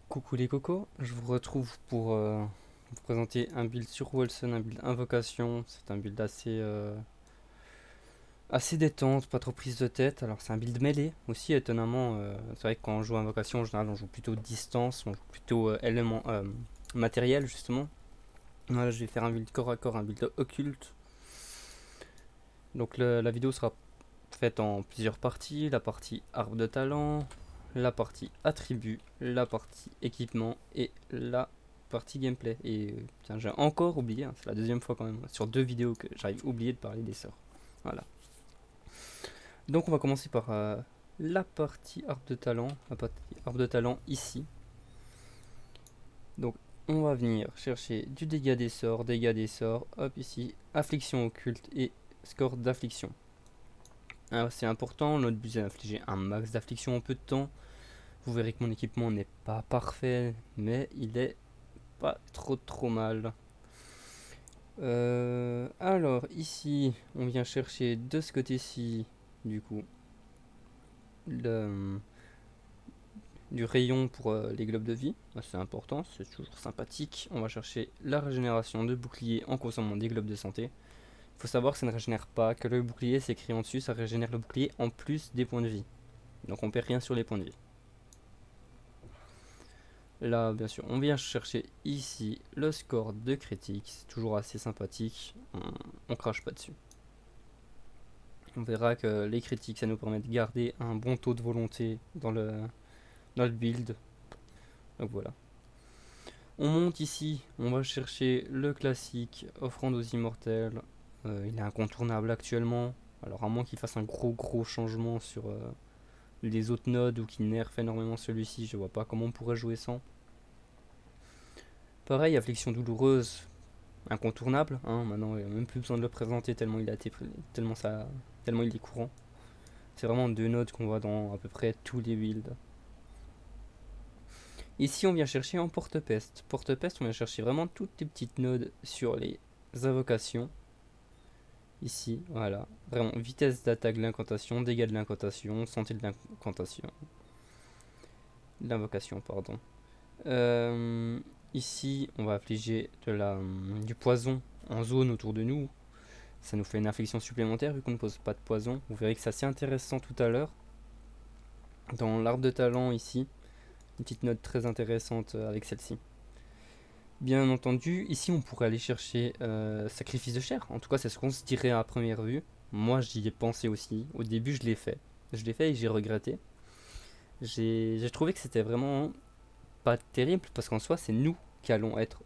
Coucou les cocos, je vous retrouve pour vous présenter un build sur Wilson, un build invocation. C'est un build assez détente, pas trop prise de tête. Alors c'est un build mêlé aussi étonnamment. C'est vrai que quand on joue invocation en général on joue plutôt distance, on joue plutôt élément matériel justement. Voilà, je vais faire un build corps à corps, un build occulte. Donc la vidéo sera faite en plusieurs parties. La partie arbre de talent, la partie attribut, la partie équipement et la partie gameplay. Et tiens, j'ai encore oublié, hein, c'est la deuxième fois quand même, sur deux vidéos que j'arrive oublié de parler des sorts. Voilà. Donc on va commencer par la partie arbre de talent, la partie arbre de talent ici. Donc on va venir chercher du dégâts des sorts, hop ici, affliction occulte et score d'affliction. Alors c'est important, notre but c'est d'infliger un max d'affliction en peu de temps. Vous verrez que mon équipement n'est pas parfait, mais il est pas trop mal. Alors ici, on vient chercher de ce côté-ci, du coup, le, du rayon pour les globes de vie. C'est important, c'est toujours sympathique. On va chercher la régénération de bouclier en consommant des globes de santé. Il faut savoir que ça ne régénère pas que le bouclier, c'est écrit en dessus, ça régénère le bouclier en plus des points de vie. Donc on perd rien sur les points de vie. Là, bien sûr, on vient chercher ici le score de critique. C'est toujours assez sympathique. On crache pas dessus. On verra que les critiques, ça nous permet de garder un bon taux de volonté dans le build. Donc voilà. On monte ici. On va chercher le classique offrande aux immortels. Il est incontournable actuellement. Alors, à moins qu'il fasse un gros changement sur les autres nodes ou qu'il nerf énormément celui-ci, je vois pas comment on pourrait jouer sans. Pareil, affliction douloureuse, incontournable, hein, maintenant il n'y a même plus besoin de le présenter tellement il a été tellement il est courant. C'est vraiment deux nodes qu'on voit dans à peu près tous les builds. Ici on vient chercher en porte-peste. Porte-peste, on vient chercher vraiment toutes les petites nodes sur les invocations. Ici, voilà. Vraiment, vitesse d'attaque de l'incantation, dégâts de l'incantation, santé de l'incantation. L'invocation, pardon. Ici, on va affliger du poison en zone autour de nous. Ça nous fait une infliction supplémentaire vu qu'on ne pose pas de poison. Vous verrez que c'est assez intéressant tout à l'heure. Dans l'arbre de talent ici, une petite note très intéressante avec celle-ci. Bien entendu, ici on pourrait aller chercher sacrifice de chair. En tout cas, c'est ce qu'on se dirait à première vue. Moi, j'y ai pensé aussi. Au début, je l'ai fait. Je l'ai fait et j'ai regretté. J'ai trouvé que c'était vraiment pas terrible parce qu'en soi, c'est nous qui allons être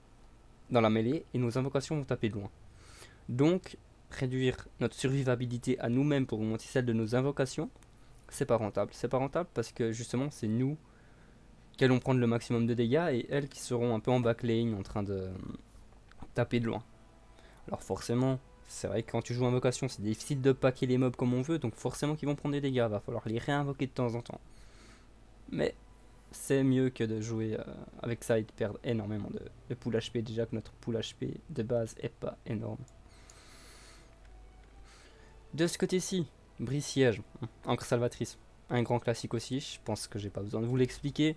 dans la mêlée et nos invocations vont taper de loin. Donc, réduire notre survivabilité à nous-mêmes pour augmenter celle de nos invocations, c'est pas rentable. C'est pas rentable parce que justement, c'est nous qui allons prendre le maximum de dégâts et elles qui seront un peu en backlane en train de taper de loin. Alors, forcément, c'est vrai que quand tu joues invocation, c'est difficile de packer les mobs comme on veut, donc forcément qu'ils vont prendre des dégâts. Va falloir les réinvoquer de temps en temps. Mais c'est mieux que de jouer avec ça et de perdre énormément de pool HP. Déjà que notre pool HP de base est pas énorme. De ce côté-ci, brise-siège, encre salvatrice, un grand classique aussi, je pense que j'ai pas besoin de vous l'expliquer.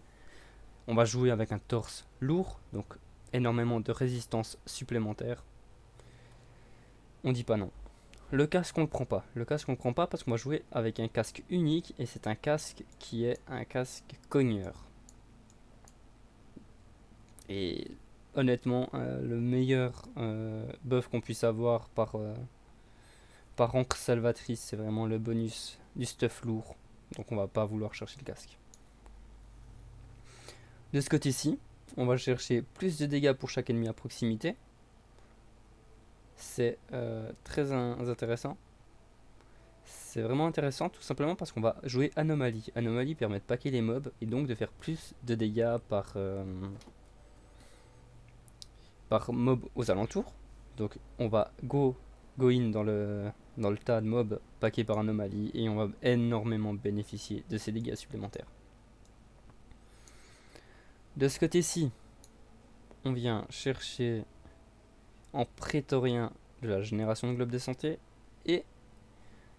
On va jouer avec un torse lourd, donc énormément de résistance supplémentaire. On dit pas non. Le casque on le prend pas. Le casque on le prend pas parce qu'on va jouer avec un casque unique et c'est un casque qui est un casque cogneur. Et honnêtement, le meilleur buff qu'on puisse avoir par encre salvatrice, c'est vraiment le bonus du stuff lourd. Donc on va pas vouloir chercher le casque. De ce côté-ci, on va chercher plus de dégâts pour chaque ennemi à proximité. C'est très intéressant. C'est vraiment intéressant tout simplement parce qu'on va jouer Anomalie. Anomalie permet de paquer les mobs et donc de faire plus de dégâts par mob aux alentours. Donc on va go in dans le tas de mobs paqués par Anomalie et on va énormément bénéficier de ces dégâts supplémentaires. De ce côté-ci, on vient chercher en prétorien de la génération de globes de santé et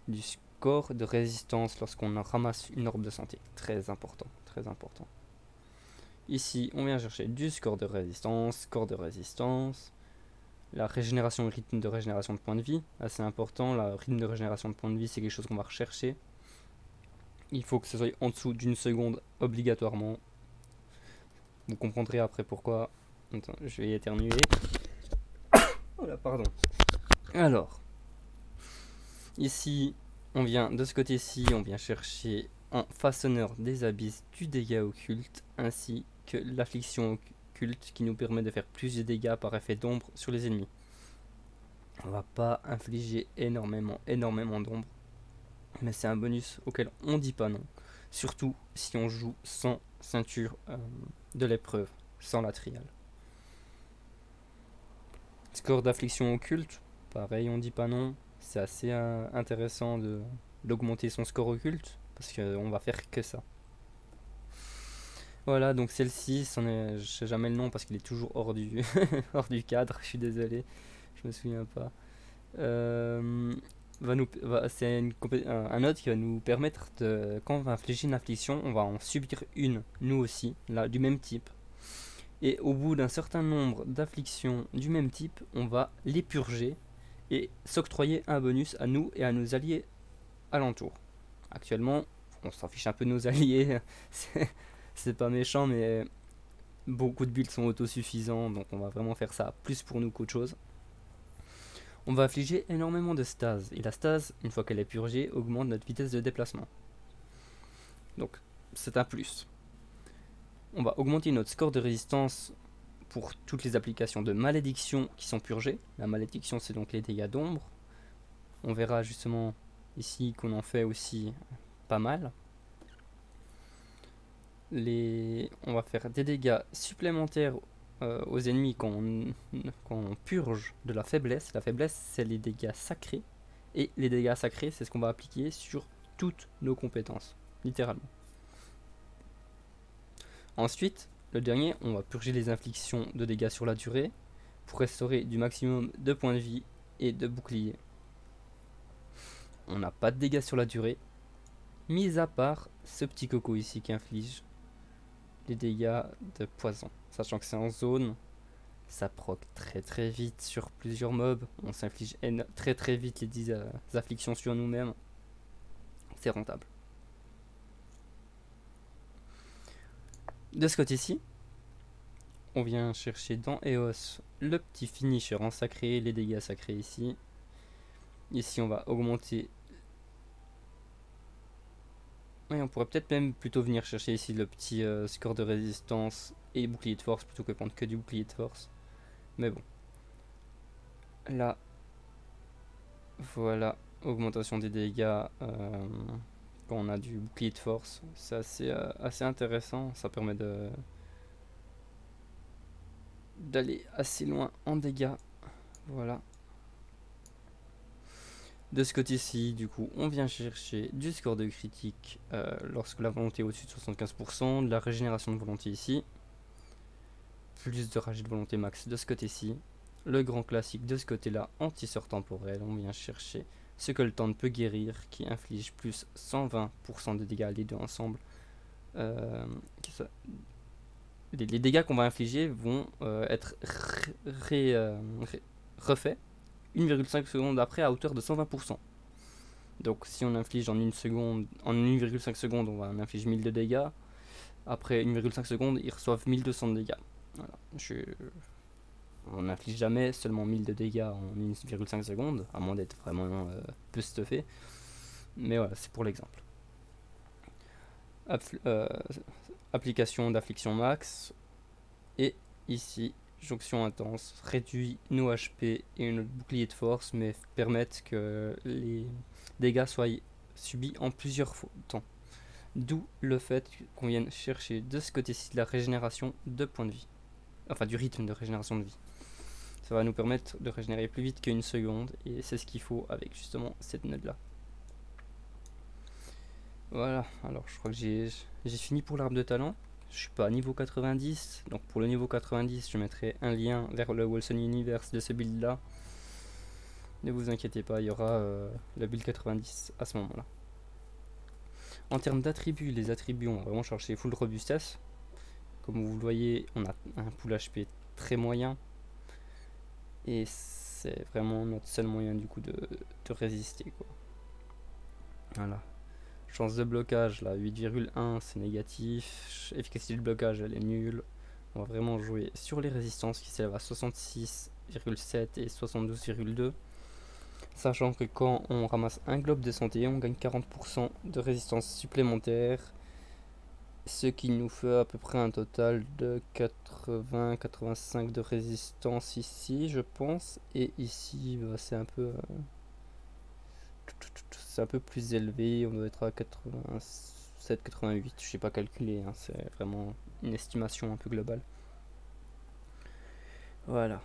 du score de résistance lorsqu'on ramasse une orbe de santé. Très important, très important. Ici, on vient chercher du score de résistance, la régénération, le rythme de régénération de points de vie, assez important. Le rythme de régénération de points de vie, c'est quelque chose qu'on va rechercher. Il faut que ce soit en dessous d'une seconde obligatoirement. Vous comprendrez après pourquoi. Attends, je vais éternuer. Oh là, pardon. Alors, ici, on vient de ce côté-ci, on vient chercher en façonneur des abysses du dégât occulte, ainsi que l'affliction occulte qui nous permet de faire plus de dégâts par effet d'ombre sur les ennemis. On va pas infliger énormément d'ombre, mais c'est un bonus auquel on dit pas non. Surtout si on joue sans ceinture de l'épreuve, sans la triale. Score d'affliction occulte, pareil, on dit pas non. C'est assez intéressant d'augmenter son score occulte, parce qu'on va faire que ça. Voilà, donc celle-ci, je sais jamais le nom parce qu'il est toujours hors du, hors du cadre, je suis désolé, je me souviens pas. C'est un autre qui va nous permettre de, quand on va infliger une affliction, on va en subir une, nous aussi, là, du même type. Et au bout d'un certain nombre d'afflictions du même type, on va les purger et s'octroyer un bonus à nous et à nos alliés alentour. Actuellement, on s'en fiche un peu de nos alliés, c'est pas méchant, mais beaucoup de builds sont autosuffisants, donc on va vraiment faire ça plus pour nous qu'autre chose. On va affliger énormément de stase, et la stase, une fois qu'elle est purgée, augmente notre vitesse de déplacement. Donc, c'est un plus. On va augmenter notre score de résistance pour toutes les applications de malédiction qui sont purgées. La malédiction, c'est donc les dégâts d'ombre. On verra justement ici qu'on en fait aussi pas mal. On va faire des dégâts supplémentaires aux ennemis quand on purge de la faiblesse. La faiblesse, c'est les dégâts sacrés. Et les dégâts sacrés, c'est ce qu'on va appliquer sur toutes nos compétences, littéralement. Ensuite, le dernier, on va purger les inflictions de dégâts sur la durée pour restaurer du maximum de points de vie et de bouclier. On n'a pas de dégâts sur la durée, mis à part ce petit coco ici qui inflige les dégâts de poison. Sachant que c'est en zone, ça proc très vite sur plusieurs mobs, on s'inflige très vite les 10 afflictions sur nous-mêmes. C'est rentable. De ce côté-ci, on vient chercher dans EOS le petit finisher en sacré, les dégâts sacrés ici. Ici, on va augmenter. Et on pourrait peut-être même plutôt venir chercher ici le petit score de résistance et bouclier de force plutôt que prendre que du bouclier de force. Mais bon. Là, voilà, augmentation des dégâts quand on a du bouclier de force. C'est assez intéressant, ça permet d'aller assez loin en dégâts. Voilà. De ce côté-ci, du coup, on vient chercher du score de critique lorsque la volonté est au-dessus de 75%, de la régénération de volonté ici, plus de rage de volonté max de ce côté-ci, le grand classique de ce côté-là, anti-sort temporel, on vient chercher ce que le temps ne peut guérir, qui inflige plus 120% de dégâts, les deux ensemble. Les dégâts qu'on va infliger vont être refaits 1,5 secondes après à hauteur de 120%. Donc si on inflige en 1,5 secondes, on va en infliger 1000 de dégâts. Après 1,5 secondes, ils reçoivent 1200 de dégâts. Voilà. On n'inflige jamais seulement 1000 de dégâts en 1,5 secondes, à moins d'être vraiment peu stuffé. Mais voilà, c'est pour l'exemple. Application d'affliction max. Et ici, jonction intense réduit nos HP et notre bouclier de force, mais permettent que les dégâts soient subis en plusieurs temps. D'où le fait qu'on vienne chercher de ce côté-ci de la régénération de points de vie. Enfin, du rythme de régénération de vie. Ça va nous permettre de régénérer plus vite qu'une seconde, et c'est ce qu'il faut avec justement cette node-là. Voilà, alors je crois que j'ai fini pour l'arbre de talent. Je suis pas à niveau 90, donc pour le niveau 90, je mettrai un lien vers le Wilson Universe de ce build là. Ne vous inquiétez pas, il y aura la build 90 à ce moment là. En termes d'attributs, les attributs, on va vraiment chercher full robustesse. Comme vous le voyez, on a un pool HP très moyen. Et c'est vraiment notre seul moyen du coup de résister, quoi. Voilà. Chance de blocage là, 8,1 c'est négatif. Efficacité de blocage elle est nulle. On va vraiment jouer sur les résistances qui s'élèvent à 66,7 et 72,2. Sachant que quand on ramasse un globe de santé, on gagne 40% de résistance supplémentaire. Ce qui nous fait à peu près un total de 80-85 de résistance ici, je pense. Et ici, bah, c'est un peu plus élevé. On doit être à 87-88. Je sais pas calculer, hein, c'est vraiment une estimation un peu globale. Voilà.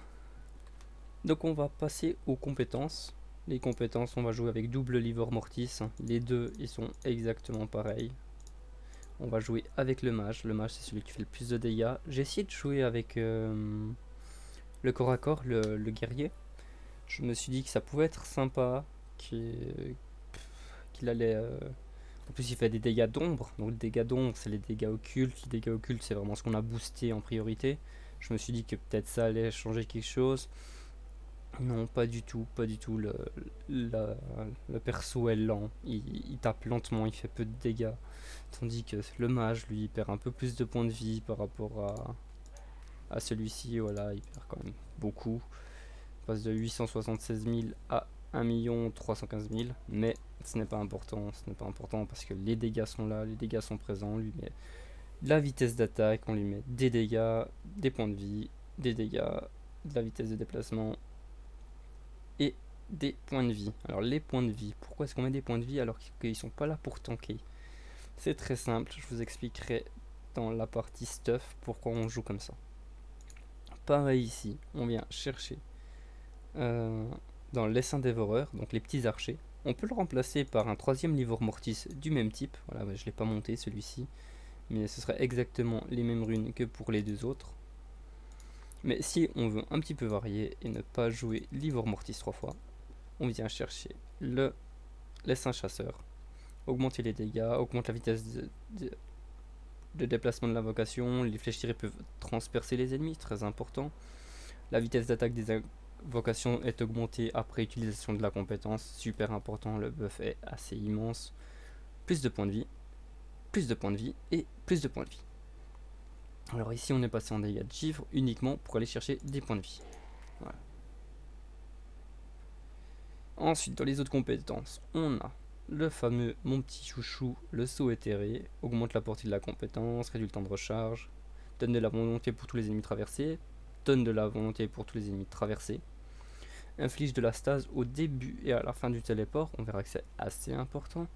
Donc on va passer aux compétences. Les compétences, on va jouer avec double livor mortis. Les deux, ils sont exactement pareils. On va jouer avec le mage. Le mage, c'est celui qui fait le plus de dégâts. J'ai essayé de jouer avec le corps à corps, le guerrier. Je me suis dit que ça pouvait être sympa, qu'il allait... En plus, il fait des dégâts d'ombre. Donc, les dégâts d'ombre, c'est les dégâts occultes. Les dégâts occultes, c'est vraiment ce qu'on a boosté en priorité. Je me suis dit que peut-être ça allait changer quelque chose. Non, pas du tout, pas du tout. Le perso est lent, il tape lentement, il fait peu de dégâts. Tandis que le mage, lui, il perd un peu plus de points de vie par rapport à celui-ci. Voilà, il perd quand même beaucoup. Il passe de 876 000 à 1 315 000. Mais ce n'est pas important, ce n'est pas important parce que les dégâts sont là, les dégâts sont présents. On lui met la vitesse d'attaque, on lui met des dégâts, des points de vie, des dégâts, de la vitesse de déplacement et des points de vie. Alors les points de vie, pourquoi est-ce qu'on met des points de vie alors qu'ils sont pas là pour tanker? C'est très simple, je vous expliquerai dans la partie stuff pourquoi on joue comme ça. Pareil ici, on vient chercher dans l'essaim dévoreur, donc les petits archers. On peut le remplacer par un troisième livor mortis du même type. Voilà, je ne l'ai pas monté celui-ci, mais ce serait exactement les mêmes runes que pour les deux autres. Mais si on veut un petit peu varier et ne pas jouer livor mortis 3 fois, on vient chercher l'essaim chasseur, augmenter les dégâts, augmenter la vitesse de déplacement de l'invocation, les flèches tirées peuvent transpercer les ennemis, très important. La vitesse d'attaque des invocations est augmentée après utilisation de la compétence, super important, le buff est assez immense. Plus de points de vie, plus de points de vie et plus de points de vie. Alors ici on est passé en dégâts de givre uniquement pour aller chercher des points de vie. Voilà. Ensuite dans les autres compétences, on a le fameux mon petit chouchou, le saut éthéré, augmente la portée de la compétence, réduit le temps de recharge, donne de la volonté pour tous les ennemis traversés, donne de la volonté pour tous les ennemis traversés, inflige de la stase au début et à la fin du téléport, on verra que c'est assez important.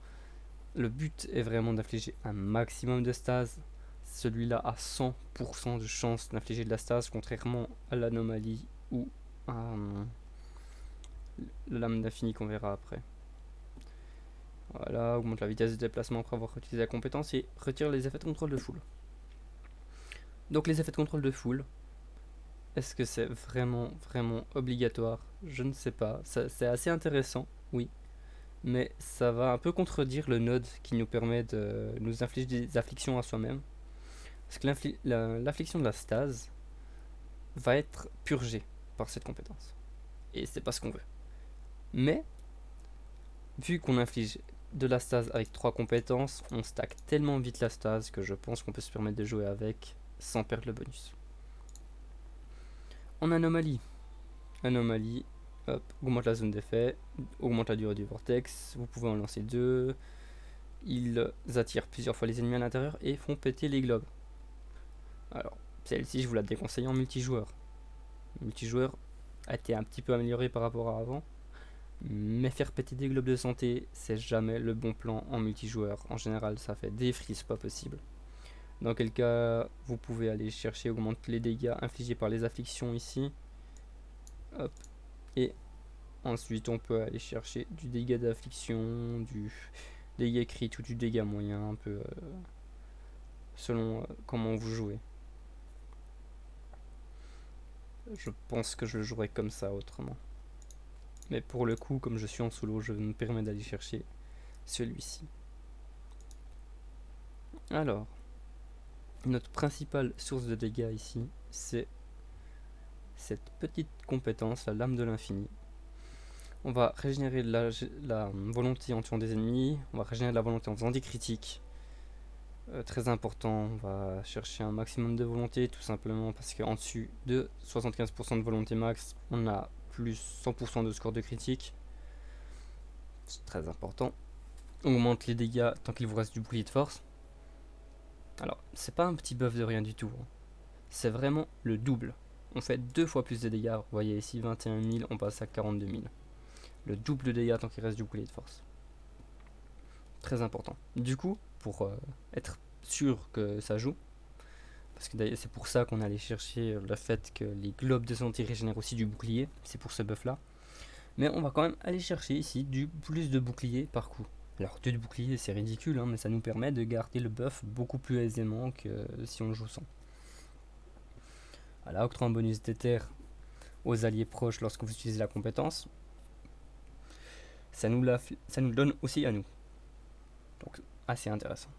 Le but est vraiment d'infliger un maximum de stase. Celui-là a 100% de chance d'infliger de la stase, contrairement à l'anomalie ou à la lame d'infini qu'on verra après. Voilà, augmente la vitesse de déplacement après avoir utilisé la compétence et retire les effets de contrôle de foule. Donc les effets de contrôle de foule, est-ce que c'est vraiment obligatoire? Je ne sais pas. C'est assez intéressant, oui. Mais ça va un peu contredire le node qui nous permet de nous infliger des afflictions à soi-même. Parce que l'affliction de la stase va être purgée par cette compétence. Et c'est pas ce qu'on veut. Mais, vu qu'on inflige de la stase avec 3 compétences, on stack tellement vite la stase que je pense qu'on peut se permettre de jouer avec sans perdre le bonus. En anomalie, hop, augmente la zone d'effet, augmente la durée du vortex, vous pouvez en lancer 2, ils attirent plusieurs fois les ennemis à l'intérieur et font péter les globes. Alors, celle-ci je vous la déconseille en multijoueur. Le multijoueur a été un petit peu amélioré par rapport à avant, mais faire péter des globes de santé, c'est jamais le bon plan en multijoueur. En général, ça fait des frises pas possible. Dans quel cas, vous pouvez aller chercher augmenter les dégâts infligés par les afflictions ici. Hop. Et ensuite, on peut aller chercher du dégât d'affliction, du dégât crit ou du dégât moyen, un peu selon comment vous jouez. Je pense que je le jouerai comme ça autrement. Mais pour le coup, comme je suis en solo, je me permets d'aller chercher celui-ci. Alors, Notre principale source de dégâts ici, c'est cette petite compétence, la lame de l'infini. On va régénérer la volonté en tuant des ennemis, on va régénérer la volonté en faisant des critiques. Très important, on va chercher un maximum de volonté, tout simplement parce qu'en dessus de 75% de volonté max, on a plus 100% de score de critique. C'est très important. On augmente les dégâts tant qu'il vous reste du bouclier de force. Alors, c'est pas un petit buff de rien du tout, hein. C'est vraiment le double. On fait 2 fois plus de dégâts. Vous voyez ici 21 000, on passe à 42 000. Le double de dégâts tant qu'il reste du bouclier de force. Très important. Du coup, pour être sûr que ça joue, parce que d'ailleurs c'est pour ça qu'on allait chercher le fait que les globes de santé régénèrent aussi du bouclier, c'est pour ce buff là. Mais on va quand même aller chercher ici du plus de bouclier par coup. Alors 2 de bouclier c'est ridicule, hein, mais ça nous permet de garder le buff beaucoup plus aisément que si on le joue sans. Voilà, octroie un bonus d'éther aux alliés proches lorsque vous utilisez la compétence. Ça nous le donne aussi à nous. Donc assez intéressant.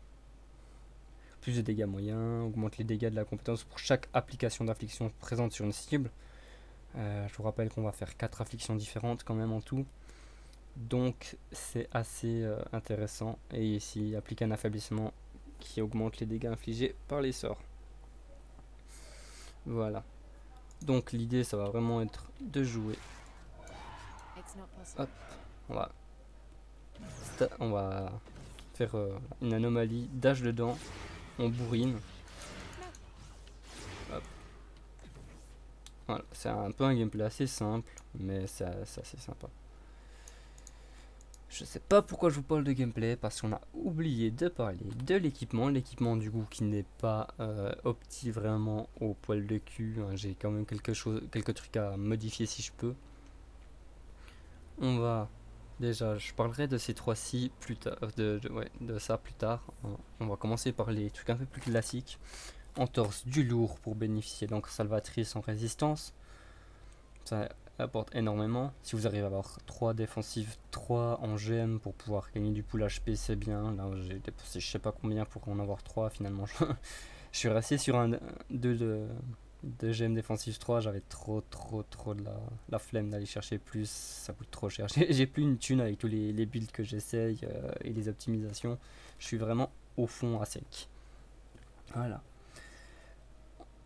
Plus de dégâts moyens, augmente les dégâts de la compétence pour chaque application d'affliction présente sur une cible. Je vous rappelle qu'on va faire 4 afflictions différentes quand même en tout. Donc c'est assez intéressant. Et ici, applique un affaiblissement qui augmente les dégâts infligés par les sorts. Voilà. Donc l'idée, ça va vraiment être de jouer. Hop, on va faire une anomalie d'âge dedans. On bourrine. Hop. Voilà, c'est un peu un gameplay assez simple, mais c'est assez sympa. Je sais pas pourquoi je vous parle de gameplay, parce qu'on a oublié de parler de l'équipement. L'équipement du coup qui n'est pas opti vraiment au poil de cul, hein. J'ai quand même quelques trucs à modifier si je peux. On va déjà, je parlerai de ces trois-ci plus tard, de ça plus tard. On va commencer par les trucs un peu plus classiques. Entorse du lourd pour bénéficier d'encre salvatrice en résistance. Ça apporte énormément. Si vous arrivez à avoir 3 défensives, 3 en GM pour pouvoir gagner du pool HP, c'est bien. Là, j'ai dépensé je sais pas combien pour en avoir 3 finalement. Je suis resté sur un 2 de GM défensif 3. J'avais trop de la flemme d'aller chercher plus. Ça coûte trop cher. J'ai plus une thune avec tous les builds que j'essaye et les optimisations. Je suis vraiment au fond à sec. Voilà.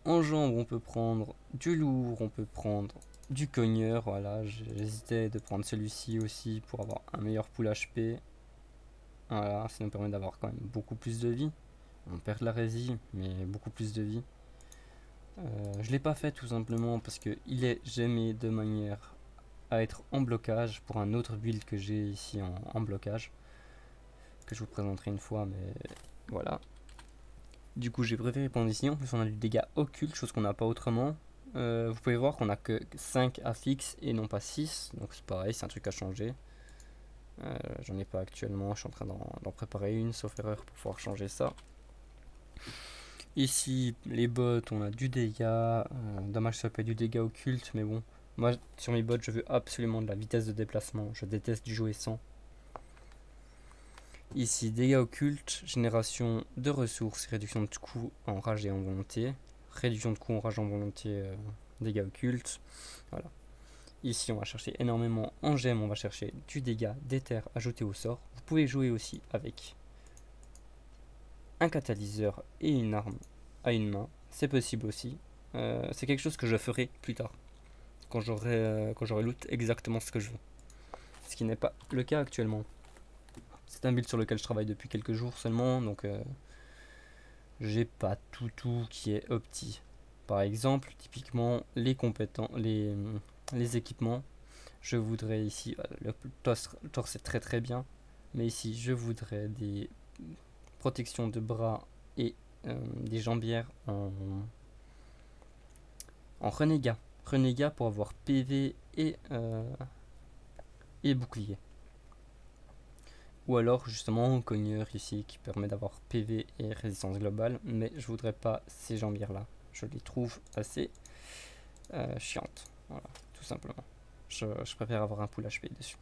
En jambes, on peut prendre du lourd, on peut prendre du cogneur. Voilà, j'hésitais de prendre celui-ci aussi pour avoir un meilleur pool HP. Voilà, ça nous permet d'avoir quand même beaucoup plus de vie. On perd de la rési, mais beaucoup plus de vie. Je l'ai pas fait tout simplement parce que il est jamais de manière à être en blocage pour un autre build que j'ai ici en blocage, que je vous présenterai une fois, mais voilà. Du coup, j'ai préféré prendre ici. En plus, on a du dégât occulte, chose qu'on n'a pas autrement. Vous pouvez voir qu'on a que 5 affixes et non pas 6. Donc c'est pareil, c'est un truc à changer. J'en ai pas actuellement, je suis en train d'en préparer une, sauf erreur, pour pouvoir changer ça. Ici, les bots, on a du dégât. Dommage que ça peut être du dégât occulte, mais bon. Moi, sur mes bots, je veux absolument de la vitesse de déplacement. Je déteste du jouer sans. Ici, dégâts occultes, génération de ressources, réduction de coûts en rage et en volonté. Réduction de coûts en rage et en volonté, dégâts occultes. Voilà. Ici, on va chercher énormément en gemme, on va chercher du dégât d'éther ajouté au sort. Vous pouvez jouer aussi avec un catalyseur et une arme à une main. C'est possible aussi. C'est quelque chose que je ferai plus tard, quand j'aurai loot exactement ce que je veux. Ce qui n'est pas le cas actuellement. C'est un build sur lequel je travaille depuis quelques jours seulement, donc j'ai pas tout qui est opti. Par exemple, typiquement les les équipements. Je voudrais ici, le torse est très bien, mais ici je voudrais des protections de bras et des jambières en renégat. Renégat pour avoir PV et bouclier. Ou alors justement un cogneur ici qui permet d'avoir PV et résistance globale, mais je voudrais pas ces jambières là. Je les trouve assez chiantes. Voilà, tout simplement. Je préfère avoir un pool HP dessus.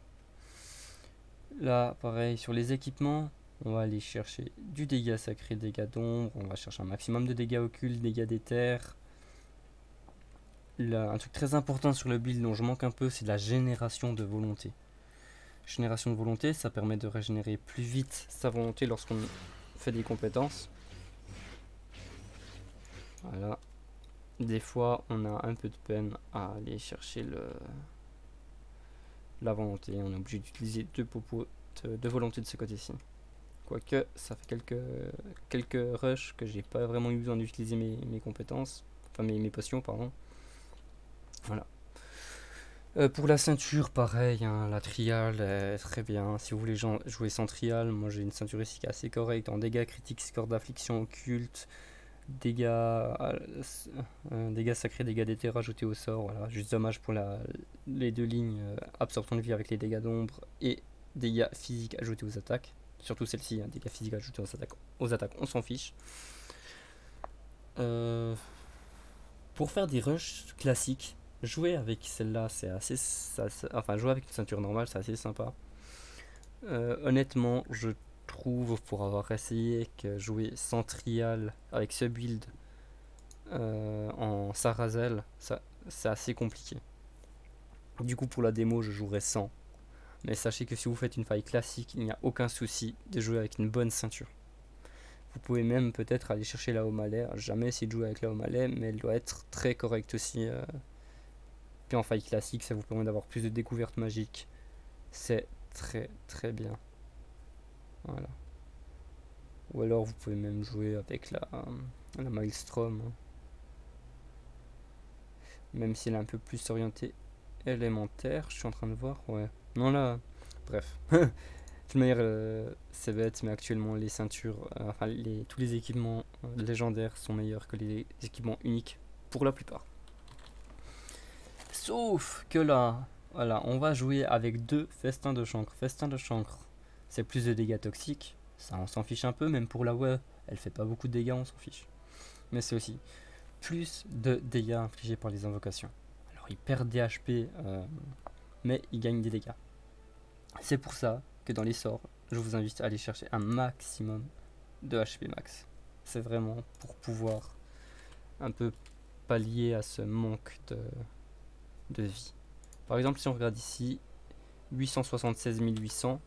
Là, pareil, sur les équipements, On va aller chercher du dégât sacré, dégâts d'ombre. On va chercher un maximum de dégâts occultes, dégâts d'éther. Un truc très important sur le build dont je manque un peu, c'est la génération de volonté. Génération de volonté, ça permet de régénérer plus vite sa volonté lorsqu'on fait des compétences. Voilà. Des fois, on a un peu de peine à aller chercher la volonté. On est obligé d'utiliser deux popotes de volonté de ce côté-ci. Quoique, ça fait quelques rushs que j'ai pas vraiment eu besoin d'utiliser mes compétences. Enfin, mes potions, pardon. Voilà. Pour la ceinture, pareil, hein, la trial est très bien. Si vous voulez jouer sans trial, moi j'ai une ceinture ici qui est assez correcte en dégâts critiques, score d'affliction occulte, dégâts sacrés, dégâts d'éther rajoutés au sort. Voilà, juste dommage pour les deux lignes absorption de vie avec les dégâts d'ombre et dégâts physiques ajoutés aux attaques. Surtout celle-ci, hein, dégâts physiques ajoutés aux attaques, on s'en fiche. Pour faire des rushs classiques, jouer avec celle-là, enfin, jouer avec une ceinture normale, c'est assez sympa. Honnêtement, je trouve, pour avoir essayé, que jouer sans trial avec ce build en Sarazel, c'est assez compliqué. Du coup, pour la démo, je jouerai sans. Mais sachez que si vous faites une faille classique, il n'y a aucun souci de jouer avec une bonne ceinture. Vous pouvez même peut-être aller chercher la O'Malley. Jamais essayé de jouer avec la O'Malley, mais elle doit être très correcte aussi. Puis en faille classique, ça vous permet d'avoir plus de découvertes magiques. C'est très très bien. Voilà. Ou alors vous pouvez même jouer avec la Maelstrom. Même si elle est un peu plus orientée élémentaire, je suis en train de voir. Ouais. Non là. Bref. De toute manière, c'est bête, mais actuellement les ceintures, enfin tous les équipements légendaires sont meilleurs que les équipements uniques pour la plupart. Sauf que là, voilà, on va jouer avec deux festins de chancre. Festin de chancre, c'est plus de dégâts toxiques. Ça, on s'en fiche un peu, même pour la WoW, elle fait pas beaucoup de dégâts, on s'en fiche. Mais c'est aussi plus de dégâts infligés par les invocations. Alors, ils perdent des HP, mais ils gagnent des dégâts. C'est pour ça que dans les sorts, je vous invite à aller chercher un maximum de HP max. C'est vraiment pour pouvoir un peu pallier à ce manque de vie. Par exemple, si on regarde ici, 876 800,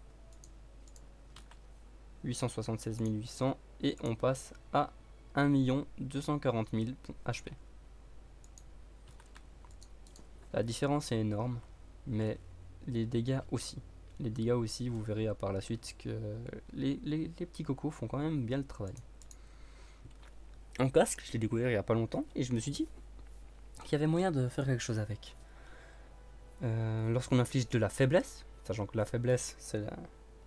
876 800, et on passe à 1 240 000 HP. La différence est énorme, mais les dégâts aussi. Les dégâts aussi, vous verrez par la suite que les petits cocos font quand même bien le travail. En casque, je l'ai découvert il n'y a pas longtemps, et je me suis dit qu'il y avait moyen de faire quelque chose avec. Lorsqu'on inflige de la faiblesse, sachant que la faiblesse, c'est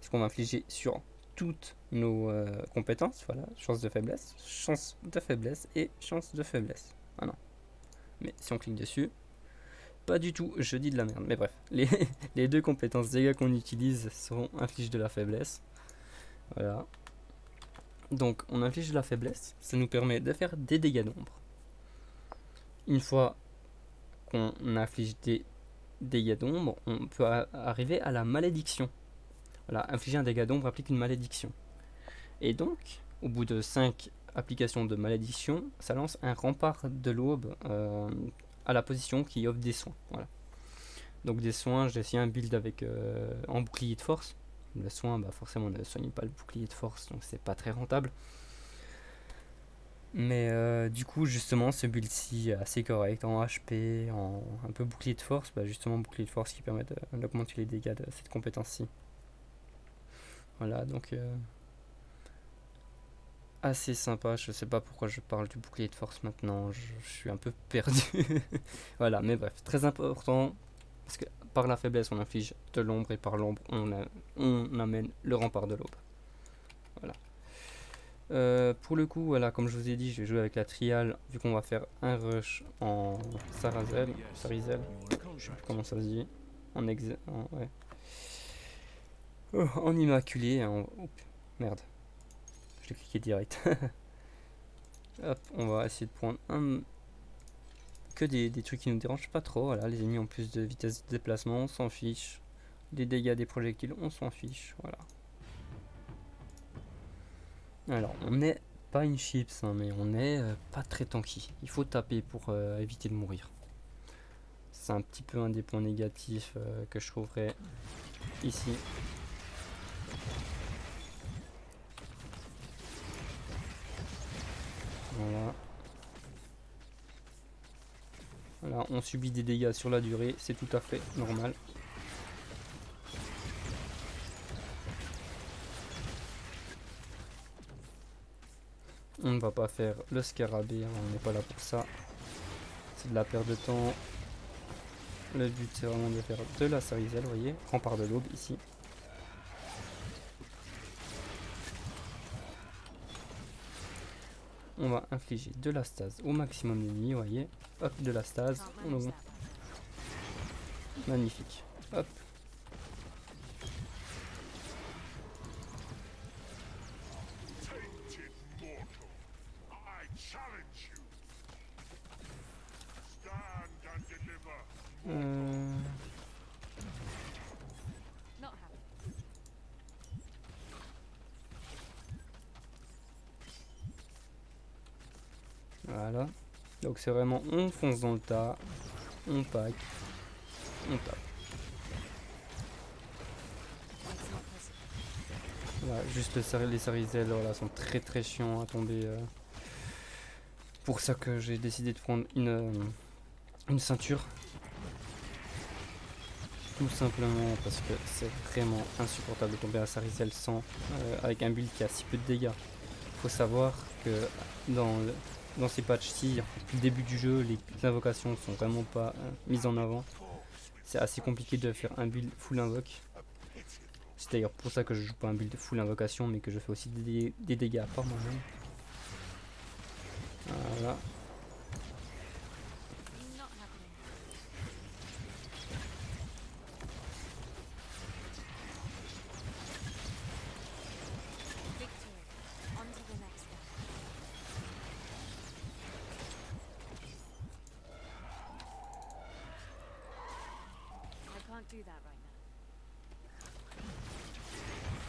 ce qu'on va infliger sur toutes nos compétences, voilà, chance de faiblesse et chance de faiblesse. Ah non. Mais si on clique dessus, pas du tout, je dis de la merde. Mais bref, les deux compétences dégâts qu'on utilise seront infligées de la faiblesse. Voilà. Donc on inflige de la faiblesse, ça nous permet de faire des dégâts d'ombre. Une fois qu'on inflige des dégâts d'ombre, on peut arriver à la malédiction. Voilà, infliger un dégât d'ombre implique une malédiction. Et donc, au bout de 5 applications de malédiction, ça lance un rempart de l'aube à la position qui offre des soins. Voilà. Donc des soins, j'ai essayé un build avec en bouclier de force. Le soin, bah forcément, on ne soigne pas le bouclier de force, donc c'est pas très rentable. Mais du coup, justement, ce build-ci est assez correct en HP, en un peu bouclier de force. Bah justement, bouclier de force qui permet d'augmenter les dégâts de cette compétence-ci. Voilà, donc assez sympa. Je sais pas pourquoi je parle du bouclier de force maintenant, je suis un peu perdu. Voilà, mais bref, très important, parce que par la faiblesse, on inflige de l'ombre, et par l'ombre, on amène le rempart de l'aube. Voilà. Pour le coup, voilà, comme je vous ai dit, je vais jouer avec la trial, vu qu'on va faire un rush en Sarazel, je sais plus comment ça se dit, ouais. En immaculé, merde, je l'ai cliqué direct. Hop, on va essayer de prendre que des trucs qui nous dérangent pas trop. Voilà, les ennemis ont plus de vitesse de déplacement, on s'en fiche. Les dégâts des projectiles, on s'en fiche. Voilà. Alors, on n'est pas une chips, hein, mais on est pas très tanky. Il faut taper pour éviter de mourir. C'est un petit peu un des points négatifs que je trouverais ici. Voilà. Voilà, on subit des dégâts sur la durée, c'est tout à fait normal. On ne va pas faire le scarabée, hein, on n'est pas là pour ça. C'est de la perte de temps. Le but c'est vraiment de faire de la sarizelle, vous voyez, rempart de l'aube ici. On va infliger de la stase au maximum d'ennemis, vous voyez. Hop, de la stase. Magnifique. Hop. Voilà. Donc c'est vraiment on fonce dans le tas, on pack, on tape. Voilà, juste les sarizelles voilà, sont très chiants à tomber. Pour ça que j'ai décidé de prendre une ceinture. Tout simplement parce que c'est vraiment insupportable de tomber à sarizelle sans avec un build qui a si peu de dégâts. Faut savoir que dans ces patchs-ci, depuis le début du jeu, les invocations sont vraiment pas mises en avant. C'est assez compliqué de faire un build full invoque. C'est d'ailleurs pour ça que je joue pas un build full invocation, mais que je fais aussi des dégâts par moi-même. Voilà.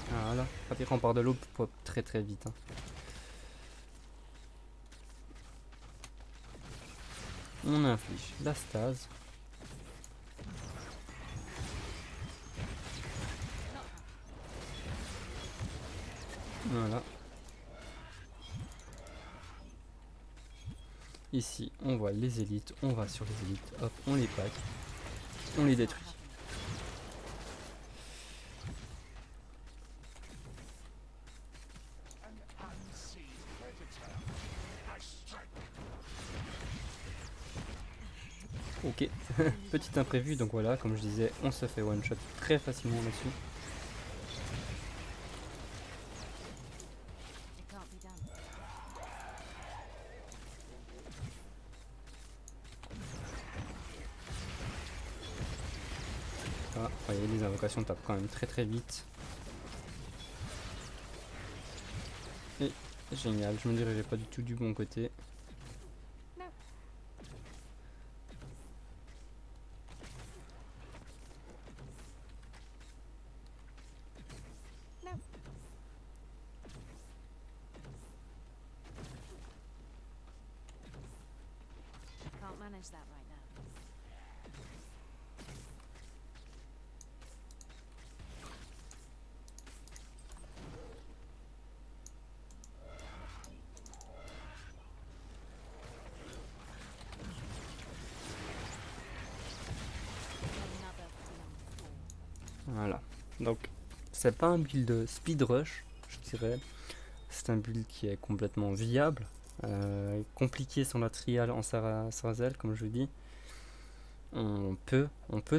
Voilà, quand il rempart de l'eau, pop très vite. Hein. On inflige la stase. Voilà. Ici, on voit les élites, on va sur les élites, hop, on les pack, on les détruit. Ok, petit imprévu, donc voilà, comme je disais, on se fait one shot très facilement là-dessus. Ah, vous voyez, les invocations tapent quand même très vite. Et génial, je me dirigeais pas du tout du bon côté. Voilà, donc c'est pas un build speed rush, je dirais. C'est un build qui est complètement viable, compliqué sans la trial en Sarazel, comme je vous dis. On peut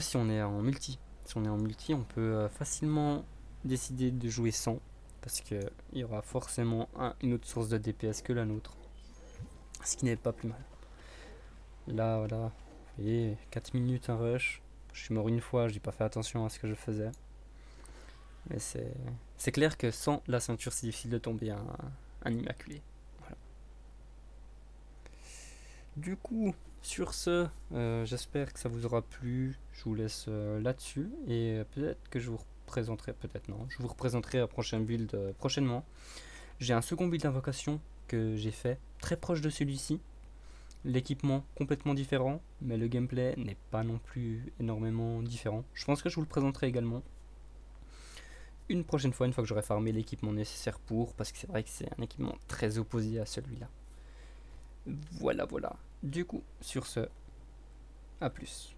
si on est en multi. Si on est en multi, on peut facilement décider de jouer sans, parce qu'il y aura forcément une autre source de DPS que la nôtre. Ce qui n'est pas plus mal. Là, voilà, vous voyez, 4 minutes un rush. Je suis mort une fois, j'ai pas fait attention à ce que je faisais. Mais c'est clair que sans la ceinture, c'est difficile de tomber un immaculé. Voilà. Du coup, sur ce, j'espère que ça vous aura plu. Je vous laisse là-dessus. Et peut-être que je vous représenterai, peut-être non, je vous représenterai un prochain build prochainement. J'ai un second build d'invocation que j'ai fait, très proche de celui-ci. L'équipement complètement différent, mais le gameplay n'est pas non plus énormément différent. Je pense que je vous le présenterai également une prochaine fois, une fois que j'aurai farmé l'équipement nécessaire pour, parce que c'est vrai que c'est un équipement très opposé à celui-là. Voilà, voilà. Du coup, sur ce, à plus.